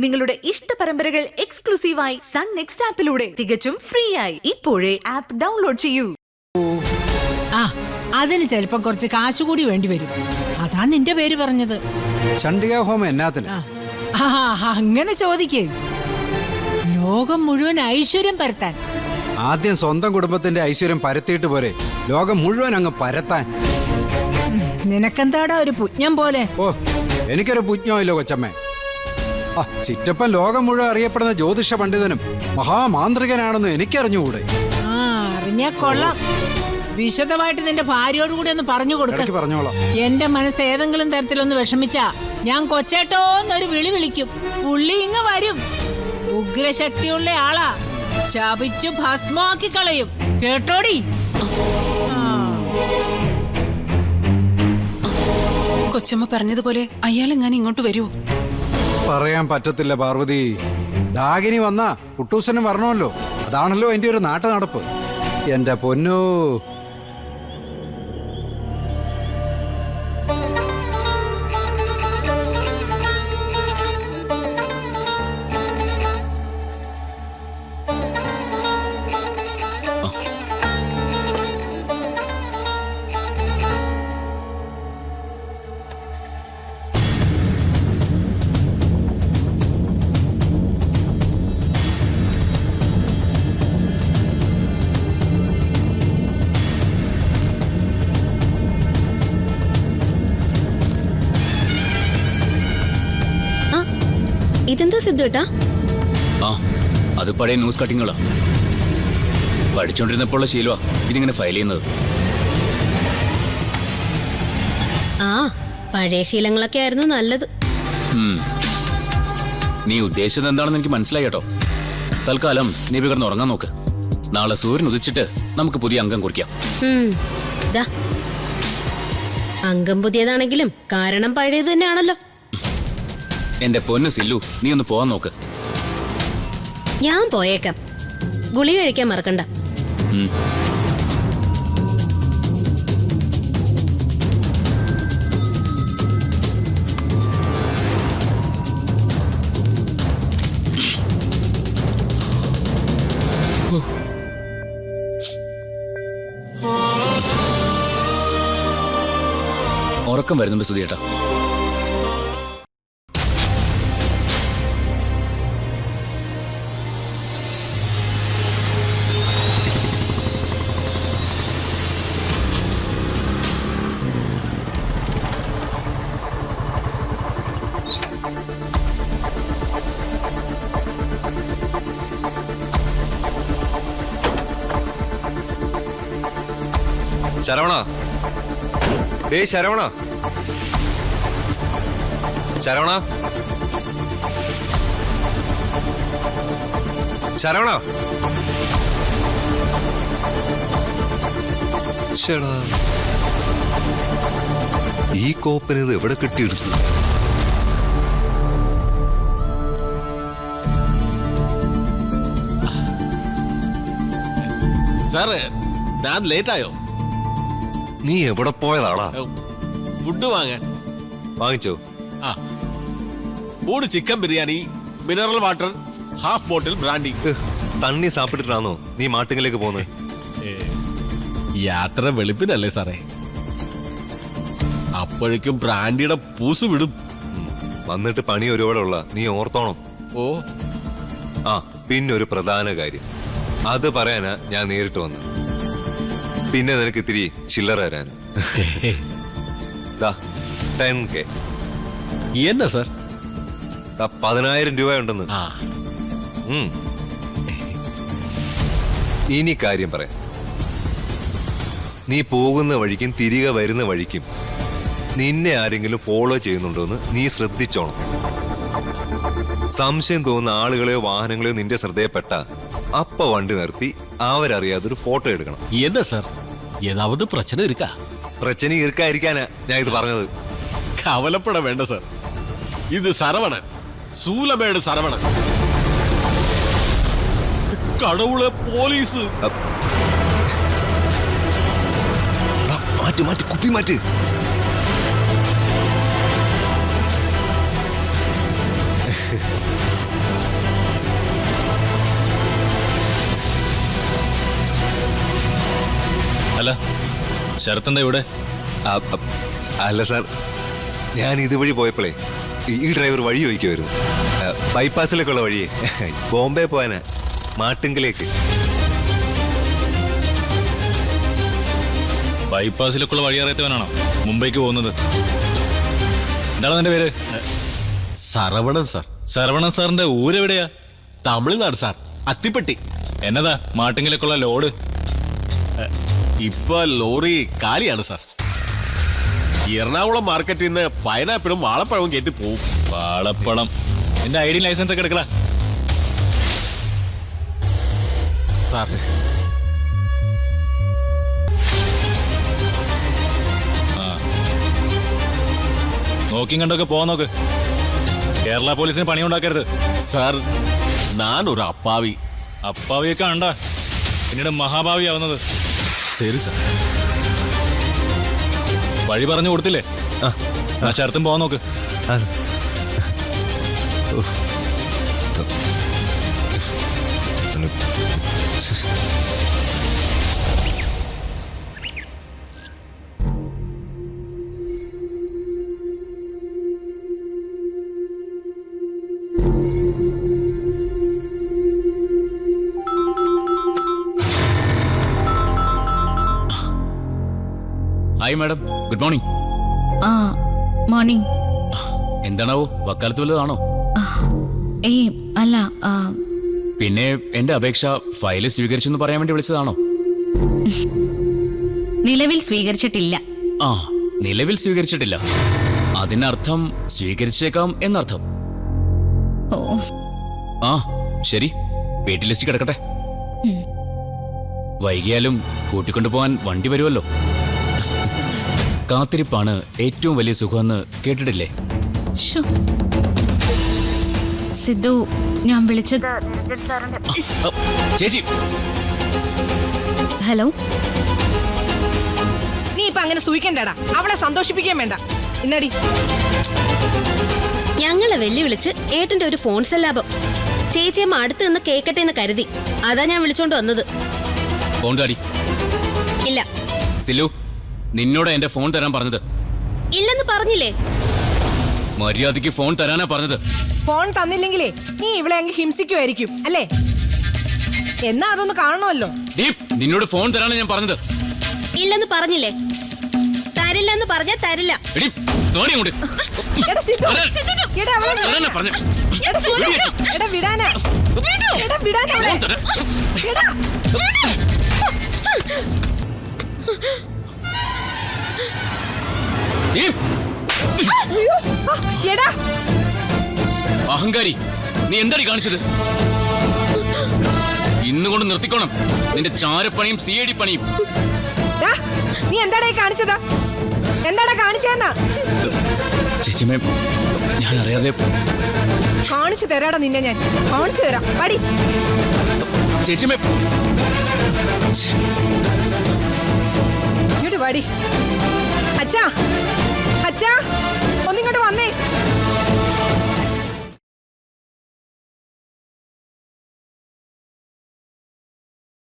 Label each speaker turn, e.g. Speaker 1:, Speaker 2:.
Speaker 1: നിങ്ങളുടെ ഇഷ്ട പരമ്പരകൾ എക്സ്ക്ലൂസീവായി സൺ നെക്സ്റ്റ് ആപ്പിലൂടെ തികച്ചും ഫ്രീ ആയി ഇപ്പോഴേ ആപ്പ് ഡൗൺലോഡ് ചെയ്യൂ.
Speaker 2: അതിന് ചിലപ്പോ കുറച്ച് കാശ് കൂടി വേണ്ടി വരും. അതാ നിന്റെ പേര് പറഞ്ഞത്.
Speaker 3: ചണ്ഡിക ഹോമം എന്നാത്തിന്?
Speaker 2: അങ്ങനെ ചോദിക്കേ. ലോകം മുഴുവൻ ഐശ്വര്യം പരത്താൻ.
Speaker 3: ആദ്യം സ്വന്തം കുടുംബത്തിന്റെ ഐശ്വര്യം പരത്തിയിട്ട് പോരെ ലോകം മുഴുവൻ അങ്ങ് പരത്താൻ.
Speaker 2: നിനക്കെന്താടാ ഒരു പുജ്ഞം പോലെ?
Speaker 3: ഓ, എനിക്കൊരു പുജ്ഞമില്ലോ കൊച്ചമ്മേ. ചിറ്റപ്പൻ ലോകം മുഴുവൻ അറിയപ്പെടുന്ന ജ്യോതിഷ പണ്ഡിതനും മഹാമാന്ത്രികനാണെന്ന് എനിക്കറിഞ്ഞുകൂടെ?
Speaker 2: അറിഞ്ഞാ കൊള്ളാം. വിശദമായിട്ട് നിന്റെ ഭാര്യയോട് കൂടി ഒന്ന് പറഞ്ഞു കൊടുക്ക.
Speaker 3: പറഞ്ഞോളാം.
Speaker 2: എന്റെ മനസ്സ് ഏതെങ്കിലും തരത്തിലൊന്ന് വിഷമിച്ചാ ഞാൻ കൊച്ചേട്ടോന്നൊരു വിളി വിളിക്കും. പുള്ളി ഇങ്ങ് വരും. ഉഗ്രശക്തിയുള്ള ആളാ. ശപിച്ചു ഭസ്മാക്കി കളയും. കേട്ടോടി?
Speaker 4: കൊച്ചമ്മ പറഞ്ഞതുപോലെ അയാൾ എങ്ങനെ ഇങ്ങോട്ട് വരൂ?
Speaker 3: പറയാൻ പറ്റത്തില്ല പാർവതി. ഡാഗിനി വന്നാ കുട്ടൂസനും വരണമല്ലോ. അതാണല്ലോ എന്റെ ഒരു നാട്ടു നടപ്പ്. എന്റെ പൊന്നോ,
Speaker 5: ഇതെന്താ സിദ്ധുട്ടാ?
Speaker 6: അത് പഴയ ന്യൂസ് കട്ടിങ്ങുകളാ. പഠിച്ചോണ്ടിരുന്നപ്പോൾ ശീലമാ ഇതിങ്ങനെ ഫയൽ ചെയ്യുന്നത്.
Speaker 5: പഴയ ശീലങ്ങളൊക്കെ ആയിരുന്നു നല്ലത്.
Speaker 6: നീ ഉദ്ദേശിച്ചത് എന്താണെന്ന് എനിക്ക് മനസ്സിലായി കേട്ടോ. തൽക്കാലം നീ കിടന്ന് ഉറങ്ങാൻ നോക്ക്. നാളെ സൂര്യൻ ഉദിച്ചിട്ട് നമുക്ക് പുതിയ അംഗം കുറിക്കാം.
Speaker 5: അംഗം പുതിയതാണെങ്കിലും കാരണം പഴയത് തന്നെയാണല്ലോ.
Speaker 6: എന്റെ പൊന്നു സില്ലു, നീ ഒന്ന് പോവാൻ നോക്ക്.
Speaker 5: ഞാൻ പോയേക്കാം. ഗുളിക കഴിക്കാൻ മറക്കണ്ട.
Speaker 6: ഉറക്കം വരുന്നുണ്ട് സുധിയേട്ടാ.
Speaker 7: ശരവണ, ശരവണ, ശരവണ, ശരവണ. ഈ കോപ്പന് ഇത് എവിടെ കെട്ടിയെടുത്തു?
Speaker 8: സാറേ, ഞാൻ ലേറ്റായോ?
Speaker 7: നീ എവിടെ പോയതാളാ?
Speaker 8: ഫുഡ് വാങ്ങാൻ.
Speaker 7: വാങ്ങിച്ചോ?
Speaker 8: 3 chicken biryani, mineral water, half bottle brandy.
Speaker 7: തണ്ണി സാപ്പിട്ടിട്ടാണോ നീ മാട്ടിങ്ങിലേക്ക് പോകുന്നത്?
Speaker 8: യാത്ര വെളുപ്പിനല്ലേ സാറേ. അപ്പോഴേക്കും ബ്രാൻഡിയുടെ പൂസ് വിടും.
Speaker 7: വന്നിട്ട് പണി ഒരുപാടുള്ള നീ ഓർത്തോണം.
Speaker 8: ഓ,
Speaker 7: പിന്നെ ഒരു പ്രധാന കാര്യം, അത് പറയാനാ ഞാൻ നേരിട്ട് വന്നത്. പിന്നെ നിനക്ക് ഇത്തിരി ചില്ലറ തരാനും. 10K.
Speaker 8: എന്നാ സാർ?
Speaker 7: 10,000 രൂപയുണ്ടെന്ന്. ഇനി കാര്യം പറയാം. നീ പോകുന്ന വഴിക്കും തിരികെ വരുന്ന വഴിക്കും നിന്നെ ആരെങ്കിലും ഫോളോ ചെയ്യുന്നുണ്ടോന്ന് നീ ശ്രദ്ധിച്ചോണം. സംശയം തോന്നുന്ന ആളുകളെയോ വാഹനങ്ങളെയോ നിന്റെ ശ്രദ്ധയപ്പെട്ട അപ്പ വണ്ടി നിർത്തി അവരറിയാതൊരു ഫോട്ടോ എടുക്കണം.
Speaker 8: എന്നാ സാർ, ഏതാവത് പ്രശ്നം ഇരിക്കാ?
Speaker 7: പ്രശ്നം ഇരിക്കാതിരിക്കാനാ ഞാൻ ഇത് പറഞ്ഞത്.
Speaker 8: കവലപ്പെട വേണ്ട സാർ. ഇത് സരവണൻ, സൂലമേട് സരവണൻ. കടവുളെ പോലീസ്.
Speaker 7: മാറ്റി മാറ്റി കുപ്പി മാറ്റി.
Speaker 6: ശരത്തെന്താ ഇവിടെ?
Speaker 7: അല്ല സാർ, ഞാൻ ഇതുവഴി പോയപ്പോഴേ ഈ ഡ്രൈവർ വഴി ചോദിക്കുമായിരുന്നു. ബൈപ്പാസിലേക്കുള്ള വഴിയേ, ബോംബെ പോകാനാ, മാട്ടുങ്കലേക്ക്.
Speaker 6: ബൈപ്പാസിലേക്കുള്ള വഴി അറിയാത്തവനാണോ മുംബൈക്ക് പോകുന്നത്? എന്താണ് നിന്റെ പേര്?
Speaker 8: സരവണൻ സാർ.
Speaker 6: ശരവണൻ സാറിന്റെ ഊരെവിടെയാ?
Speaker 8: തമിഴ്നാട് സാർ, അത്തിപ്പെട്ടി.
Speaker 6: എന്നതാ മാട്ടിങ്ങിലേക്കുള്ള ലോഡ്?
Speaker 8: ഇപ്പൊ ലോറി കാലിയാണ് സാർ. എറണാകുളം മാർക്കറ്റിൽ നിന്ന് പൈനാപ്പിളും വാളപ്പഴവും കയറ്റി പോവും.
Speaker 6: വാളപ്പളം. എന്റെ ഐ ഡി ലൈസൻസ് ഒക്കെ എടുക്കല
Speaker 8: സാർ.
Speaker 6: നോക്കിയും കണ്ടൊക്കെ പോവാൻ നോക്ക്. കേരള പോലീസിന് പണിയുണ്ടാക്കരുത്.
Speaker 8: സാർ, ഞാനൊരു അപ്പാവി.
Speaker 6: അപ്പാവിയൊക്കെ കണ്ട പിന്നീട് മഹാഭാവിയാവുന്നത്.
Speaker 8: ശരി സാർ.
Speaker 6: വഴി പറഞ്ഞു കൊടുത്തില്ലേ? ആ ശരത്തും പോവാൻ നോക്ക്. Hi madam, good morning.
Speaker 9: Morning.
Speaker 6: എന്താണാവോ, വക്കാലത്ത് വല്ലതാണോ?
Speaker 9: ഏയ് അല്ല.
Speaker 6: പിന്നെ എന്റെ അപേക്ഷ ഫയല് സ്വീകരിച്ചു എന്ന് പറയാൻ വേണ്ടി വിളിച്ചതാണോ?
Speaker 9: നിലവിൽ സ്വീകരിച്ചിട്ടില്ല.
Speaker 6: ആ, നിലവിൽ സ്വീകരിച്ചിട്ടില്ല. അതിനർത്ഥം സ്വീകരിച്ചേക്കാം എന്നർത്ഥം.
Speaker 9: ഓ,
Speaker 6: ആ ശരി, വെയിറ്റ് ലിസ്റ്റ് കിടക്കട്ടെ. വൈകിയാലും കൂട്ടിക്കൊണ്ടുപോകാൻ വണ്ടി വരുമല്ലോ. കാത്തിരിപ്പാണ് ഏറ്റവും വലിയ സുഖമെന്ന് കേട്ടിട്ടില്ലേ?
Speaker 9: ശ്ശോ. സിദ്ധു, ഞാൻ വിളിച്ചത്.
Speaker 6: ചേച്ചി.
Speaker 9: ഹലോ.
Speaker 10: നീ ഇപ്പൊ അങ്ങനെ സൂയിക്കണ്ടടാ, അവളെ സന്തോഷിപ്പിക്കാൻ വേണ്ട. ഇന്നടി
Speaker 5: ഞങ്ങളെ വെല്ലുവിളിച്ച് ഏട്ടന്റെ ഒരു ഫോൺ സെല്ലാപം ചേച്ചിയമ്മ അടുത്ത് നിന്ന് കേക്കട്ടെ എന്ന് കരുതി. അതാ ഞാൻ വിളിച്ചോണ്ട് വന്നത്.
Speaker 6: ഫോൺ താടി.
Speaker 5: ഇല്ല.
Speaker 6: സിലു, നിന്നോട് എന്റെ ഫോൺ തരാൻ പറഞ്ഞത്?
Speaker 5: ഇല്ലെന്ന് പറഞ്ഞില്ലേ?
Speaker 6: മര്യാദയ്ക്ക് ഫോൺ തരാനാ പറഞ്ഞത്.
Speaker 10: ഫോൺ തന്നില്ലെങ്കിലേ നീ ഇവളെ അങ്ങ് ഹിംസിക്കുമായിരിക്കും അല്ലേ? എന്നാ അതൊന്ന് കാണണമല്ലോ.
Speaker 6: നിന്നോട് ഫോൺ തരാനാ ഞാൻ പറഞ്ഞത്.
Speaker 5: ഇല്ലെന്ന് പറഞ്ഞില്ലേ? തരില്ലെന്ന് പറഞ്ഞാ തരില്ല.
Speaker 10: എടാ സിദ്ധു, എടാ അവളെ
Speaker 6: പറഞ്ഞു.
Speaker 10: എടാ സിദ്ധു, എടാ വിടാനാ, എടാ വിടാനാ അവളെ. എടാ അയ്യോ, എടാ
Speaker 6: അഹങ്കാരി, നീ എന്താടി കാണിച്ചത്? ഇന്നുകൊണ്ട് നിർത്തിക്കോണം നിന്റെ ചാരപ്പണിയും CID പണിയും.
Speaker 10: നീ എന്താടാ കാണിച്ചത്? എന്താടാ കാണിച്ചെന്നാ?
Speaker 6: ചേച്ചിമേ, ഞാൻ അറിയാതെ.
Speaker 10: കാണിച്ചു തരാടാ നിന്നെ, ഞാൻ കാണിച്ചു തരാം. പടി
Speaker 6: ചേച്ചിമേ.
Speaker 10: ഇങ്ങോട്ട് പടി. അച്ഛാ, അച്ഛാ.